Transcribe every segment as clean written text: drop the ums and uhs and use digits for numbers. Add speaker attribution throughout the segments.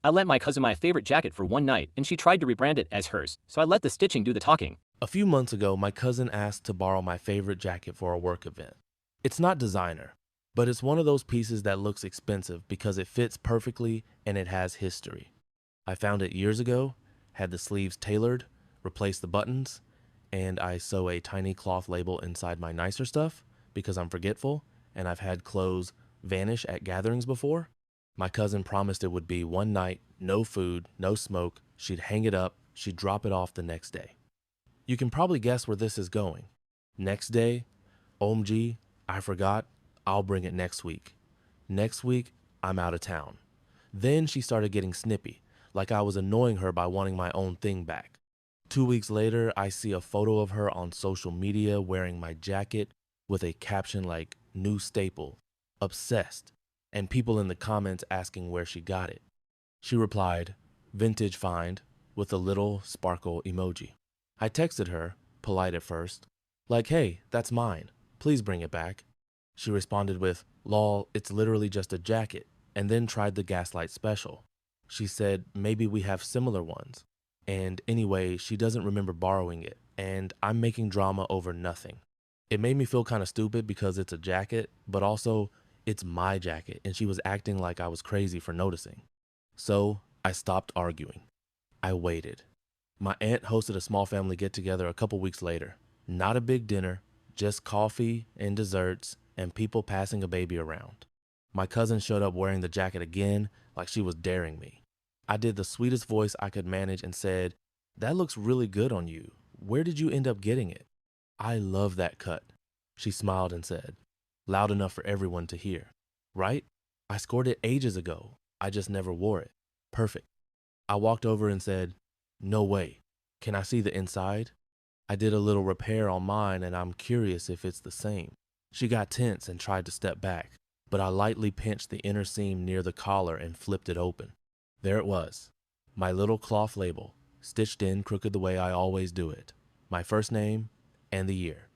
Speaker 1: I lent my cousin my favorite jacket for one night and she tried to rebrand it as hers, so I let the stitching do the talking.
Speaker 2: A few months ago, my cousin asked to borrow my favorite jacket for a work event. It's not designer, but it's one of those pieces that looks expensive because it fits perfectly and it has history. I found it years ago, had the sleeves tailored, replaced the buttons, and I sew a tiny cloth label inside my nicer stuff because I'm forgetful and I've had clothes vanish at gatherings before. My cousin promised it would be one night, no food, no smoke. She'd hang it up, she'd drop it off the next day. You can probably guess where this is going. Next day, OMG, I forgot, I'll bring it next week. Next week, I'm out of town. Then she started getting snippy, like I was annoying her by wanting my own thing back. 2 weeks later, I see a photo of her on social media wearing my jacket with a caption like, new staple, obsessed, and people in the comments asking where she got it. She replied, vintage find, with a little sparkle emoji. I texted her, polite at first, like, hey, that's mine. Please bring it back. She responded with, lol, it's literally just a jacket, and then tried the Gaslight special. She said, maybe we have similar ones. And anyway, she doesn't remember borrowing it, and I'm making drama over nothing. It made me feel kind of stupid because it's a jacket, but also it's my jacket, and she was acting like I was crazy for noticing. So I stopped arguing. I waited. My aunt hosted a small family get-together a couple weeks later. Not a big dinner, just coffee and desserts and people passing a baby around. My cousin showed up wearing the jacket again, like she was daring me. I did the sweetest voice I could manage and said, that looks really good on you. Where did you end up getting it? I love that cut. She smiled and said, loud enough for everyone to hear. Right? I scored it ages ago. I just never wore it. Perfect. I walked over and said, no way. Can I see the inside? I did a little repair on mine and I'm curious if it's the same. She got tense and tried to step back, but I lightly pinched the inner seam near the collar and flipped it open. There it was, my little cloth label, stitched in crooked the way I always do it. My first name and the year.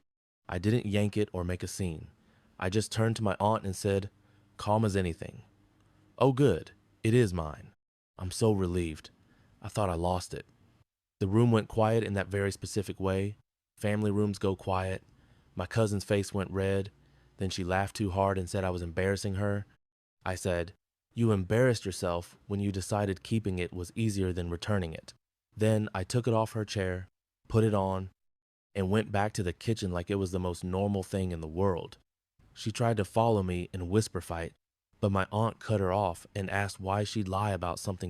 Speaker 2: I didn't yank it or make a scene. I just turned to my aunt and said, calm as anything. Oh good, it is mine. I'm so relieved. I thought I lost it. The room went quiet in that very specific way. Family rooms go quiet. My cousin's face went red. Then she laughed too hard and said I was embarrassing her. I said, you embarrassed yourself when you decided keeping it was easier than returning it. Then I took it off her chair, put it on, and went back to the kitchen like it was the most normal thing in the world. She tried to follow me and whisper fight, but my aunt cut her off and asked why she'd lie about something